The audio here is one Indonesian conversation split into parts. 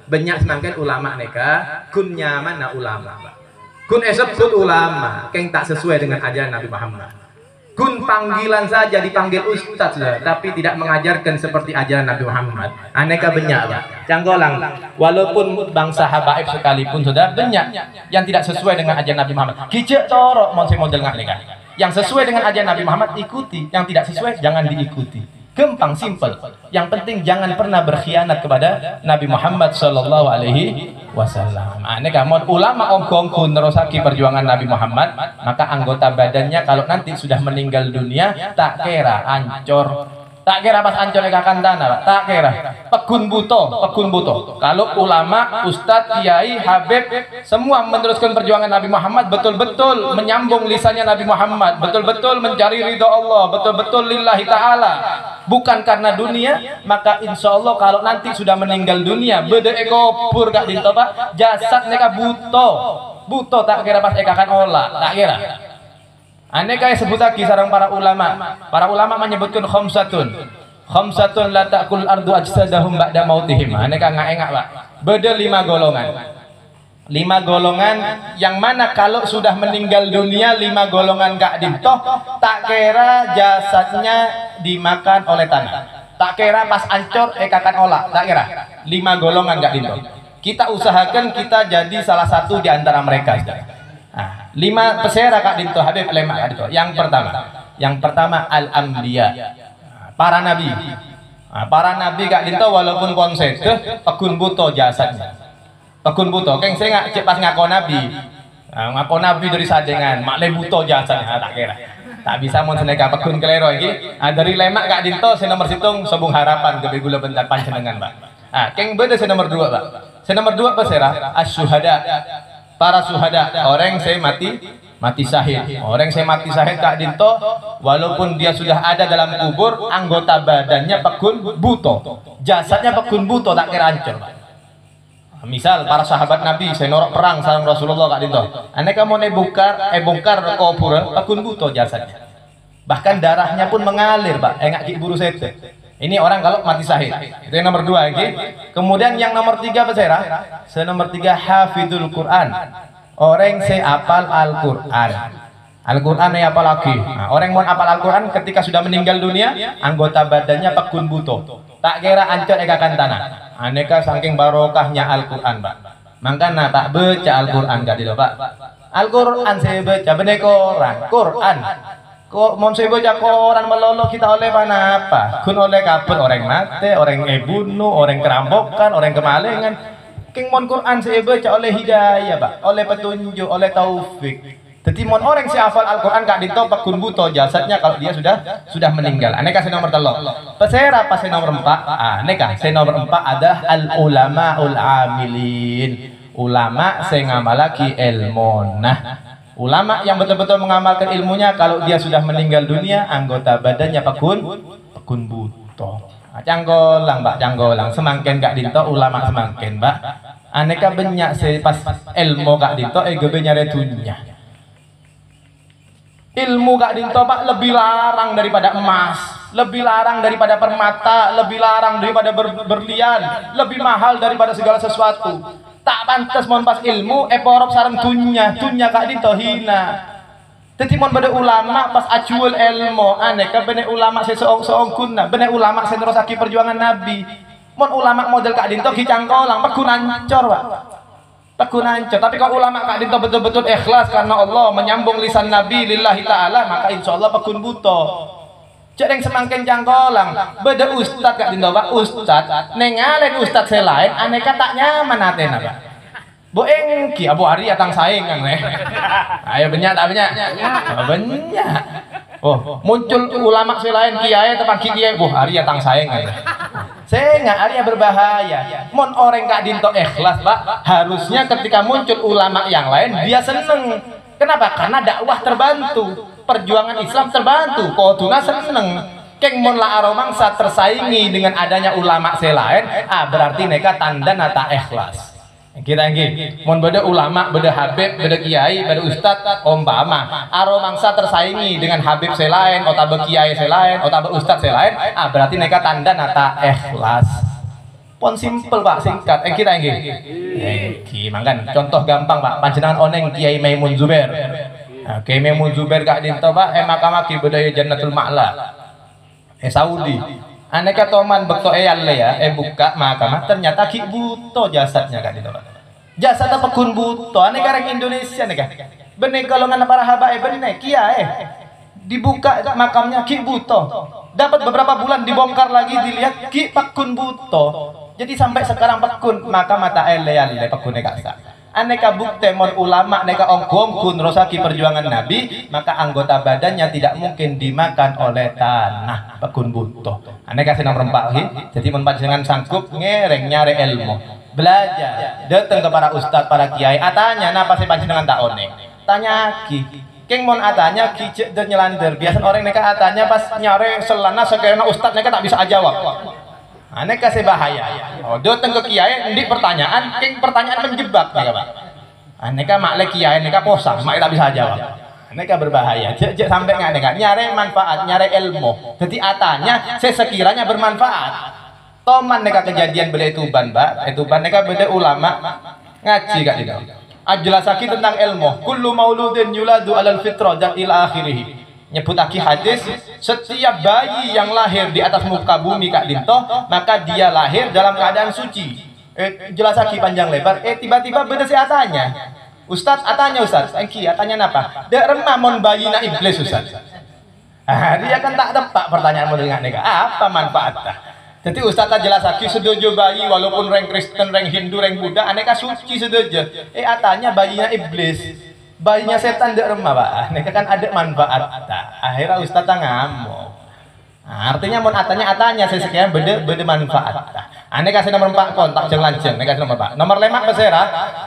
banyak semangkin ulama neka kun nyaman na ulama kun sebut ulama keng tak sesuai dengan ajaran Nabi Muhammad kun panggilan saja dipanggil ustaz lah, tapi tidak mengajarkan seperti ajaran Nabi Muhammad aneka banyak Pak canggolang walaupun bangsa habaib sekalipun sudah banyak yang tidak sesuai dengan ajaran Nabi Muhammad kicik torok model nggak yang sesuai dengan ajaran Nabi Muhammad ikuti, yang tidak sesuai jangan diikuti. Gampang, simple. Yang penting jangan pernah berkhianat kepada Nabi Muhammad Sallallahu Alaihi Wasallam. Ini kamu ulama ongkong nerosaki perjuangan Nabi Muhammad, maka anggota badannya kalau nanti sudah meninggal dunia tak kira ancor. Tak kira pas ancol kakan tanah, Pak. Tak kira. Pekun buto. Kalau ulama, ustadz, kiai, habib, semua meneruskan perjuangan Nabi Muhammad, betul-betul menyambung lisannya Nabi Muhammad, betul-betul mencari ridho Allah, betul-betul lillahi ta'ala. Bukan karena dunia, maka insya Allah kalau nanti sudah meninggal dunia, beda ekopur gak dinto Pak, jasad mereka buto tak kira pas ekakan olah, tak kira. Aneh kayak sebut lagi sarang para ulama menyebutkan khamsatun la ta'kul ardu ajsadahum ba'da mautihim. Aneh kan engak Pak, beda 5 golongan. 5 golongan yang mana kalau sudah meninggal dunia 5 golongan gak dintoh, tak kira jasadnya dimakan oleh tanah, tak kira pas ancor ekakan olah, tak kira 5 golongan gak dintoh. Kita usahakan kita jadi salah satu di antara mereka. Nah, 5 pesera Kak Dinto Habib lemak Kak Dinto. Yang pertama al-anbiya, para nabi. Nah, para nabi Kak Dinto walaupun konsep pekun buto jasadnya. Pekun buto, keng saya nggak cepat ngaku nabi. Nah, ngaku nabi dari sadengan, makle buto jasadnya tak kira. Tak bisa mau seneka pekun kelero iki. Nah, dari lemak Kak Dinto saya nomor situng sobung harapan ke begula bentar panjenengan Pak. Ah, keng beda saya nomor 2 Pak. Saya nomor 2 pesera asyuhada. Para suhada, orang saya mati syahid. Orang saya mati syahid Kak Dinto, walaupun dia sudah ada dalam kubur, anggota badannya pekun buto, jasadnya pekun buto, tak kira hancur. Misal para sahabat Nabi, saya norok perang sama Rasulullah Kak Dinto. Aneh kamu bongkar kubur, pekun buto jasadnya. Bahkan darahnya pun mengalir, Pak. Enggak buru sete. Ini orang kalau mati syahid. Itu yang nomor 2 okay? Kemudian yang nomor 3 pesera. Nomor 3 hafidul Quran. Orang saya apal Al-Quran. Al-Quran ya apa lagi? Nah, orang mau apal Al-Quran ketika sudah meninggal dunia, anggota badannya pekun buto. Tak kira ancor ekakan tanah. Aneka saking barokahnya Al-Quran, Pak. Makanya tak baca Al-Quran gak dilo, Pak. Al-Quran saya baca bener Quran. Kok mau saya baca koran melolo kita oleh mana apa? Kun oleh kabut orang mati, orang bunuh, orang kerampokan, orang kemalingan. King mon Quran saya baca oleh hidayah Pak, oleh petunjuk, oleh taufik. Jadi mon orang si hafal Al-Quran Kak Dinto pekun buto jasadnya kalau dia sudah meninggal. Aneh kasih nomor 3. Pesera pas nomor 4. Aneh kasih nomor 4 ada al ulama ul amilin. Ulama saya ngamalaki ilmu. Nah, ulama yang betul-betul mengamalkan ilmunya kalau dia sudah meninggal dunia anggota badannya pekun buto. Canggolang Mbak, canggolang semakin Kak Dinto ulama semakin Mbak. Aneka banyak sih pas ilmu Kak Dinto gebe nyari dunia. Ilmu Kak Dinto Pak lebih larang daripada emas, lebih larang daripada permata, lebih larang daripada berlian, lebih mahal daripada segala sesuatu. Tak pantas mon pas ilmu porop sarang dunya Kak Dinto hina. Jadi mon pada ulama pas acuul ilmu aneka bener ulama seseong kuna bener ulama senerosaki perjuangan Nabi. Mon ulama model Kak Dinto kicangkolang pekun ancor Pak. Pekun ancor. Tapi kalau ulama Kak Dinto betul-betul ikhlas karena Allah menyambung lisan Nabi lillahi ta'ala, maka insya Allah pekun buto. Cek yang semakin jangkolang beda ustad Kak Dinto Pak. Ustad nengalen ustad selain aneka tak nyaman atena Pak. Boengki Abu Hari atang saing kan ayo banyak tak banyak banyak. Oh muncul ulama selain kiai tepan kiai Bu Hari atang saing kan saya nggak Arya berbahaya. Mon orang Kak Dinto ikhlas Pak, harusnya ketika muncul ulama yang lain dia seneng. Kenapa? Karena dakwah terbantu, perjuangan Islam terbantu. Koduna seneng. Keng mon la aromangsa tersaingi dengan adanya ulama selain, berarti mereka tanda nata ikhlas. Kita ini, mon beda ulama, beda habib, beda kiai, beda ustad, umpama aromangsa tersaingi dengan habib selain, otabe kiai selain, otabe ustad selain, berarti mereka tanda nata ikhlas. Pon simple Pak, singkat. Kita nggih. Mangkan contoh gampang Pak, panjenengan oneng Kiai Maimun Zubair. Nah, Kiai Maimun Zubair gak dinto Pak, makamaki budaya Jannatul Ma'la. Saudi. Aneka toman bekto yalle ya, buka makamah ternyata ki buto jasadnya gak dinto Pak. Jasad pekun buto, aneka orang Indonesia nih kan. Bener golongan para habaib bener Kiai. Dibuka makamnya ki buto. Dapat beberapa bulan dibongkar lagi dilihat ki pekun buto. Jadi sampai sekarang pekun maka mata ele pekun nekasa. Aneka bukti mon ulama neka ongkong kun rosaki perjuangan Nabi, maka anggota badannya tidak mungkin dimakan oleh tanah pekun buto. Aneka senang rempah jadi mon panjenengan sanggup ngereng nyare ilmu. Belajar datang ke para ustadz, para kiai, atanya napa sih panjenengan tak oneng? Tanya ki. Keng mon atanya ki cek dan nyelander. Biasa orang neka atanya pas nyare selana sekiranya ustadz neka tak bisa jawab. Aneh kasih bahaya. Oh, datang ke kiai, ini pertanyaan, keng pertanyaan menjebak, neka Pak. Aneh kan maklek kiai, neka posang, mak tak bisa jawab. Aneh kan berbahaya. Jek sampai nggak neka nyare manfaat, nyare ilmu. Jadi atanya, sekiranya bermanfaat. Toman neka kejadian beli Tuban, Pak. Tuban neka beli ulama ngaji kak tidak. Ajlasaki tentang ilmu. Kullu mauludin yuladu alal fitrah dan ila akhirih. Nyebut aki hadis, setiap bayi yang lahir di atas muka bumi kak dinto, maka dia lahir dalam keadaan suci. Jelas aki panjang lebar. Tiba-tiba beda si atanya. Ustadz atanya Ustadz, atanya apa? Dek remah mon bayi na iblis Ustadz. Dia kan tak tepat pertanyaan mau dengan nega. Apa manfaatnya? Jadi Ustadz jelas aki sedojo bayi walaupun reng Kristen, reng Hindu, reng Buddha, aneka suci sedojo. Atanya bayinya iblis. Bayinya setan dek remah Pak, mereka kan ada manfaat. Akhirnya Ustadz ngamuk. Artinya mon atanya sesekian beda manfaat. Ane kasih nomor 4 kontak jeng lanceng, kasih nomor 4. Nomor lemak besera,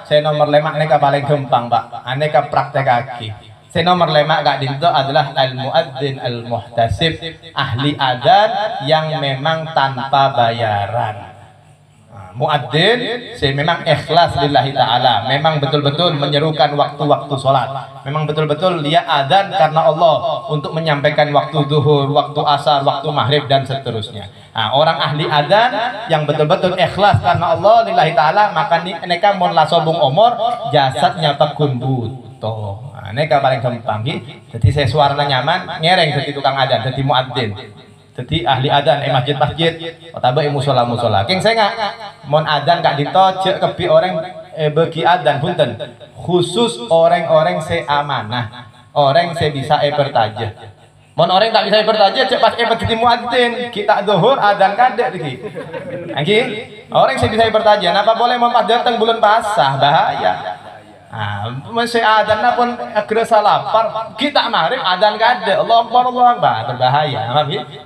saya nomor lemak neka paling gampang Pak. Ane ka praktek kaki. Saya nomor lemak gak dinto adalah al-muadzin al-muhtasib, ahli adzan yang memang tanpa bayaran. Muadzin, saya memang ikhlas lillahi ta'ala, memang betul-betul menyerukan waktu-waktu sholat, memang betul-betul dia adzan karena Allah untuk menyampaikan waktu zuhur, waktu asar, waktu maghrib dan seterusnya. Nah, orang ahli adzan yang betul-betul ikhlas karena Allah lillahi ta'ala, maka mereka mon lasobung omor jasadnya pekun buto. Nah, mereka paling gampang jadi saya suaranya nyaman ngereng jadi tukang adzan, jadi muadzin. Jadi ahli adzan masjid-masjid atau musola-musola. Keng saya nggak mon adzan kak dito cek kepi orang bagi adzan punten khusus orang-orang seamanah, orang saya bisa bertaja. Mon orang tak bisa bertaja cek pas jadi muadzin kita zuhur adzan kadek lagi. Lagi orang saya bisa bertaja. Napa boleh mon pas datang bulan pasah bahaya. Masih adzan pun kerasa lapar kita marif adzan gade Allah Akbar berbahaya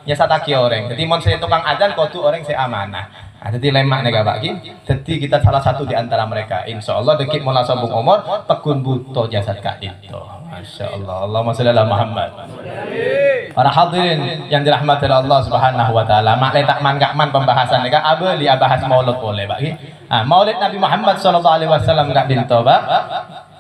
ya sataki orang jadi mon saya tukang adzan kau tuh orang saya amanah jadi lemak nega Pak jadi kita salah satu di antara mereka insya Allah dekik mau sambung umur pekun buto jasad kak itu Masya Allah Allahumma sholli ala Muhammad. Para hadirin yang dirahmati Allah Subhanahu wa taala, mak letak man gak man pembahasan nega abeli bahas maulid boleh Pak. Maulid Nabi Muhammad sallallahu alaihi wasallam gak dinto Pak.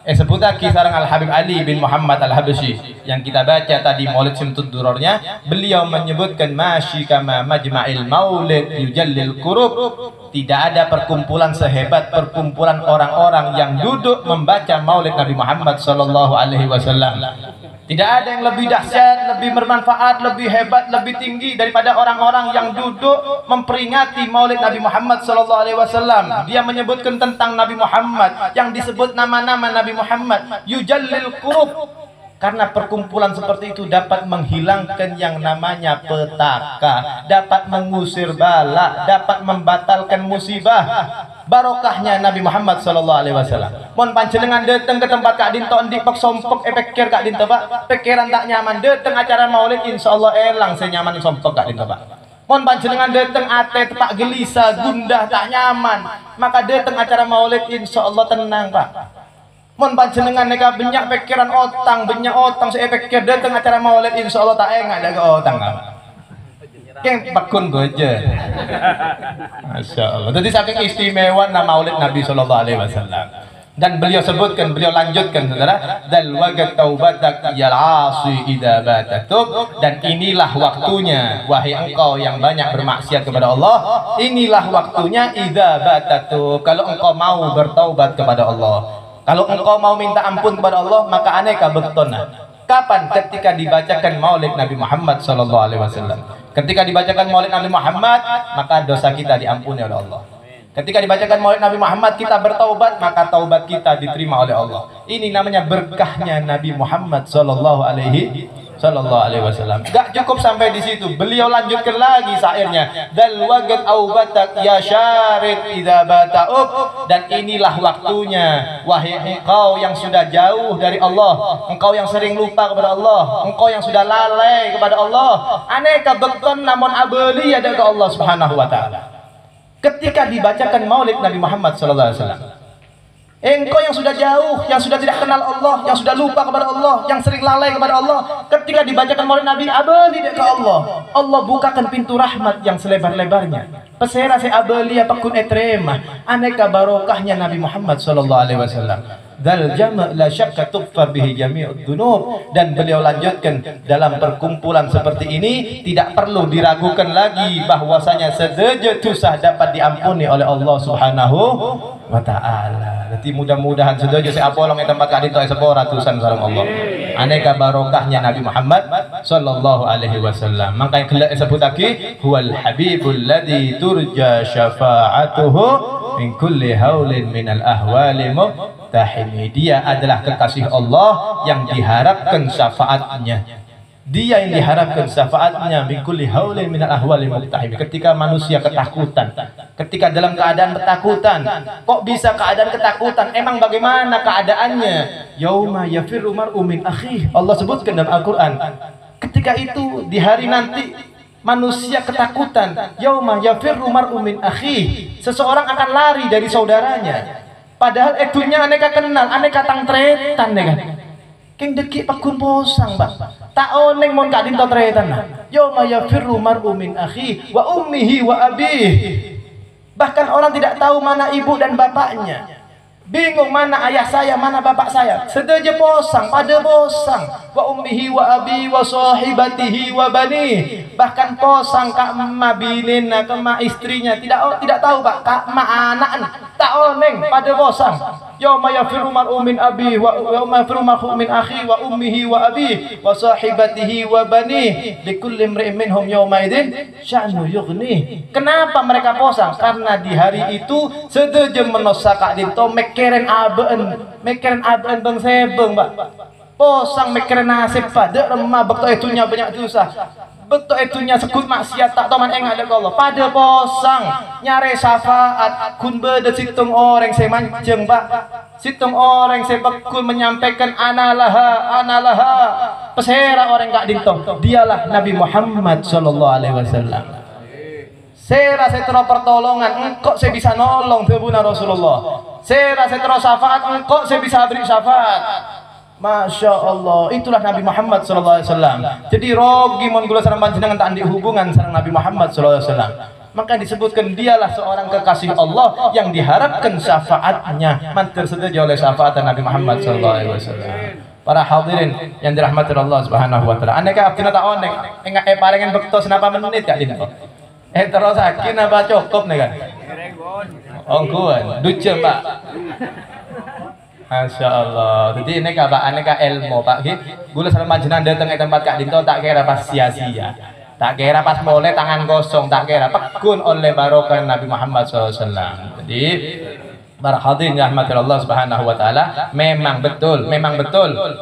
Seputar kisah Al Habib Ali bin Muhammad Al Habsyi yang kita baca tadi maulid Simtud Durornya, beliau menyebutkan masyi kama majma'il maulid yujallil qurub. Tidak ada perkumpulan sehebat perkumpulan orang-orang yang duduk membaca maulid Nabi Muhammad sallallahu alaihi wasallam. Tidak ada yang lebih dahsyat, lebih bermanfaat, lebih hebat, lebih tinggi daripada orang-orang yang duduk memperingati maulid Nabi Muhammad SAW. Dia menyebutkan tentang Nabi Muhammad yang disebut nama-nama Nabi Muhammad. Yujallil qurub. Karena perkumpulan seperti itu dapat menghilangkan yang namanya petaka, dapat mengusir bala, dapat membatalkan musibah. Barokahnya Nabi Muhammad SAW. Mon panjenengan datang ke tempat Kak Dinto di pek sompok pikir Kak Dinto Pak, pikiran tak nyaman datang acara maulid insyaallah elang saya nyaman sompok Kak Dinto Pak. Mon panjenengan datang ate tepak gelisah gundah tak nyaman, maka datang acara maulid insyaallah tenang Pak. Mon panjenengan neka banyak pikiran banyak otang saya pikir datang acara maulid insyaallah tak enggak ada otang Pak. Keng pekun boje. Masya Allah. Jadi saking istimewa nama maulid Nabi Sallallahu Alaihi Wasallam. Dan beliau sebutkan, beliau lanjutkan saudara, dal wagat taubatak yal asi idza batatub, dan inilah waktunya wahai engkau yang banyak bermaksiat kepada Allah, inilah waktunya idza batatub, kalau engkau mau bertaubat kepada Allah, kalau engkau mau minta ampun kepada Allah, maka aneka bektona. Kapan? Ketika dibacakan Maulid Nabi Muhammad sallallahu alaihi wasallam. Ketika dibacakan Maulid Nabi Muhammad, maka dosa kita diampuni oleh Allah. Ketika dibacakan Maulid Nabi Muhammad, kita bertaubat, maka taubat kita diterima oleh Allah. Ini namanya berkahnya Nabi Muhammad sallallahu alaihi wasallam. Gak cukup sampai di situ, beliau lanjutkan lagi syairnya, dal wagat aubatak ya syarid idza bata'ub, dan inilah waktunya wahai engkau yang sudah jauh dari Allah, engkau yang sering lupa kepada Allah, engkau yang sudah lalai kepada Allah, aneka bekton namun abeli ada ke Allah Subhanahu wa taala. Ketika dibacakan Maulid Nabi Muhammad sallallahu alaihi wasallam, engkau yang sudah jauh, yang sudah tidak kenal Allah, yang sudah lupa kepada Allah, yang sering lalai kepada Allah, ketika dibacakan Maulid Nabi, abadi ke Allah. Allah bukakan pintu rahmat yang selebar-lebarnya. Pesera se abali apakun etrema, aneka barokahnya Nabi Muhammad sallallahu alaihi wasallam. Dal jama' la syakka tughfar bihi jami'ud dzunub, dan beliau lanjutkan, dalam perkumpulan seperti ini tidak perlu diragukan lagi bahwasanya sedaya dosa dapat diampuni oleh Allah Subhanahu wa taala. Jadi mudah-mudahan sedaya saya apolong yang tempat kadito sepora ratusan sareng Allah. Aneka barokahnya Nabi Muhammad sallallahu alaihi wasallam. Maka yang kelak sebut lagi, huwal habibul ladzi turja syafa'atuhu min kulli haulin minal ahwali muhtahimi. Dia adalah kekasih Allah yang diharapkan syafaatnya. Dia yang diharapkan syafaatnya min kulli haulin minal ahwali muhtahimi. Ketika manusia ketakutan, ketika dalam keadaan ketakutan, kok bisa keadaan ketakutan? Emang bagaimana keadaannya? Yauma yafirru mar'u min akhihi. Allah sebutkan dalam Al-Qur'an. Ketika itu di hari nanti manusia ketakutan, yauma yafirru mar'u min akhihi. Seseorang akan lari dari saudaranya. Padahal etunya aneka kenal, aneka tangtretan deh kan. Keng deki pakun posang bang. Tak oneng mon kadin to tretan nah. Yauma yafirru mar'u min akhihi wa ummihi wa abihi. Bahkan orang tidak tahu mana ibu dan bapaknya. Bingung mana ayah saya, mana bapak saya. Sedaja posang, pada posang. Wa ummihi wa abi wa sahibatihi wa bani. Bahkan posang kak ma binin, kak ma istrinya. Tidak tahu pak, kak ma anak. Tak oneng, pada posang. Yauma yafirru mar'u min abi wa yauma yafirru mar'u min akhi wa ummihi wa abi wa sahibatihi wa bani likulli imri'in minhum yawma idzin sya'nu yughni. Kenapa mereka posang? Karena di hari itu sedejem menosa kak dinto mekeren aben bang sebeng Pak. Posang mekeren nasib pada remah bekto itunya banyak dosa. Betul itunya sekut maksiat tak taman enggak ada Allah. Pada posang nyare syafaat kun beda situng orang saya manceng Pak. Situng orang saya bekul menyampaikan analaha. Pesera orang enggak dintong. Dialah Nabi Muhammad sallallahu alaihi wasallam. Saya rasa terus pertolongan, engkau saya bisa nolong tebuna Rasulullah. Saya rasa terus syafaat, engkau saya bisa beri syafaat. Masya Allah, itulah Nabi Muhammad sallallahu alaihi wasallam. Jadi rogi mon gula sareng panjenengan tak andi hubungan sareng Nabi Muhammad sallallahu alaihi wasallam. Maka disebutkan dialah seorang kekasih Allah yang diharapkan syafaatnya. Mantir sedaja oleh syafaat Nabi Muhammad sallallahu alaihi wasallam. Para hadirin yang dirahmati Allah Subhanahu wa taala. Aneka abdina tak onek, enggak parengen bekto senapa menit kak dina. Terus akin apa cukup nih kan? Ongkuan, duce Pak. Masya Allah. Jadi ini aneka ilmu Pak. Gula sareng panjenengan datang ke tempat Kak Dinto tak kira pas sia-sia. Tak kira pas mulai tangan kosong, tak kira pekun oleh barokah Nabi Muhammad SAW. Jadi para hadirin rahmatil Allah Subhanahu wa taala, memang betul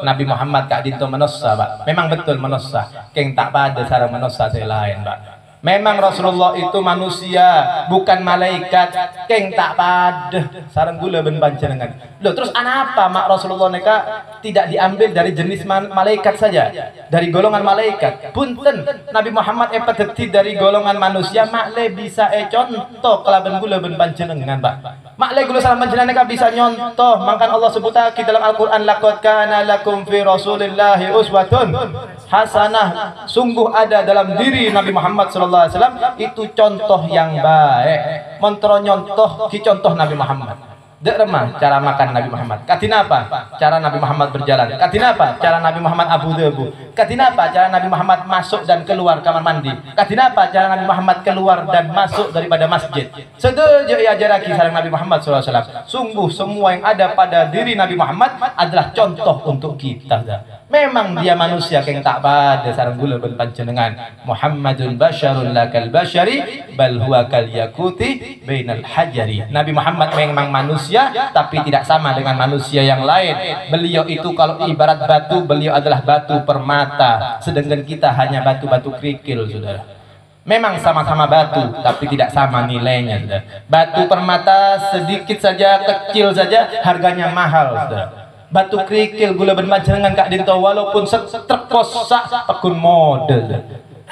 Nabi Muhammad Kak Dinto menossa Pak. Memang betul menossa. Keng tak pada sareng menossa lain Pak. Memang Rasulullah itu manusia, bukan malaikat. Keng tak pada sareng gula ben panjenengan. Loh, terus apa mak Rasulullah neka tidak diambil dari jenis malaikat saja, dari golongan malaikat. Punten Nabi Muhammad epateti dari golongan manusia, makle bisa contoh kelaben gula ben panjenengan Pak. Makle gula sareng panjenengan neka bisa nyontoh. Mangkan Allah sebut lagi dalam Al-Qur'an, laqad kana lakum fi Rasulillahi uswatun hasanah. Sungguh ada dalam diri Nabi Muhammad sallallahu alaihi wasallam itu contoh yang baik. Montro nyontoh ki contoh Nabi Muhammad. Dek remah cara makan Nabi Muhammad. Katina apa? Cara Nabi Muhammad berjalan. Katina apa? Cara Nabi Muhammad abu debu. Katina apa? Cara Nabi Muhammad masuk dan keluar kamar mandi. Katina apa? Cara Nabi Muhammad keluar dan masuk daripada masjid. Sedojo iajaraki sareng Nabi Muhammad SAW. Sungguh semua yang ada pada diri Nabi Muhammad adalah contoh untuk kita. Memang dia manusia yang tak pada sareng gula ben panjenengan. Muhammadun basyarun lakal basyari bal huwa kal yakuti bainal hajari. Nabi Muhammad memang manusia tapi tidak sama dengan manusia yang lain. Beliau itu kalau ibarat batu, beliau adalah batu permata, sedangkan kita hanya batu-batu kerikil, saudara. Memang sama-sama batu tapi tidak sama nilainya, saudara. Batu permata sedikit saja, kecil saja harganya mahal, saudara. Batu kerikil gula bermajangan kak dinto walaupun terkosak pekun model.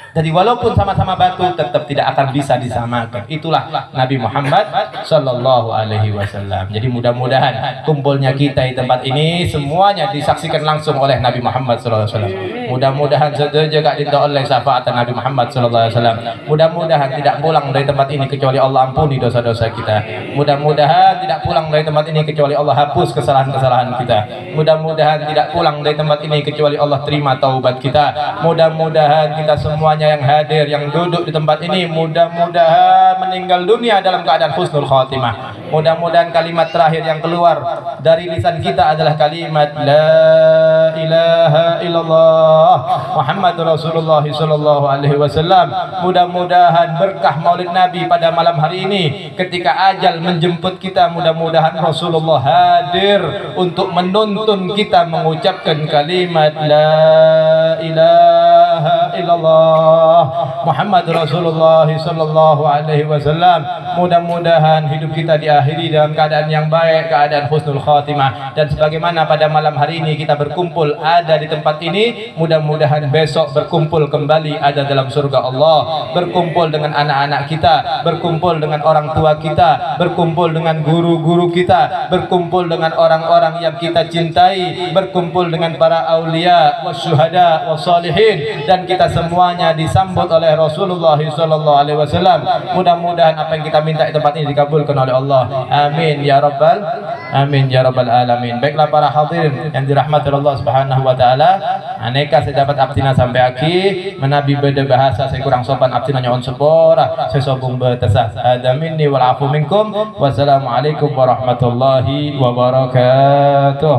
Jadi walaupun sama-sama batu tetap tidak akan bisa disamakan. Itulah Nabi Muhammad Sallallahu Alaihi Wasallam. Jadi mudah-mudahan kumpulnya kita di tempat ini semuanya disaksikan langsung oleh Nabi Muhammad Sallallahu Alaihi Wasallam. Mudah-mudahan saja kak dinto oleh syafaat Nabi Muhammad Sallallahu Alaihi Wasallam. Mudah-mudahan tidak pulang dari tempat ini kecuali Allah ampuni dosa-dosa kita. Mudah-mudahan tidak pulang dari tempat ini kecuali Allah hapus kesalahan-kesalahan kita. Mudah-mudahan tidak pulang dari tempat ini kecuali Allah terima taubat kita. Mudah-mudahan kita semuanya yang hadir, yang duduk di tempat ini, mudah-mudahan meninggal dunia dalam keadaan husnul khatimah. Mudah-mudahan kalimat terakhir yang keluar dari lisan kita adalah kalimat la ilaha illallah Muhammadur Rasulullah sallallahu alaihi wasallam. Mudah-mudahan berkah Maulid Nabi pada malam hari ini ketika ajal menjemput kita, mudah-mudahan Rasulullah hadir untuk menuntun kita mengucapkan kalimat la ilaha illallah Muhammad Rasulullah sallallahu alaihi wasallam. Mudah-mudahan hidup kita diakhiri dalam keadaan yang baik, keadaan husnul khatimah. Dan sebagaimana pada malam hari ini kita berkumpul ada di tempat ini, mudah-mudahan besok berkumpul kembali ada dalam surga Allah, berkumpul dengan anak-anak kita, berkumpul dengan orang tua kita, berkumpul dengan guru-guru kita, berkumpul dengan orang-orang yang kita cintai, berkumpul dengan para aulia wasyuhada wassalihin, dan kita semuanya disambut oleh Rasulullah sallallahu alaihi wasallam. Mudah-mudahan apa yang kita minta di tempat ini dikabulkan oleh Allah. Amin ya rabbal alamin. Baiklah para hadirin yang dirahmati Allah Subhanahu wa taala, aneka saya dapat abtina sampai akhir menabi beda bahasa saya kurang sopan abtina nyaon sepora saya sobung betesah. Ada minni wal afu minkum. Wassalamualaikum warahmatullahi wabarakatuh.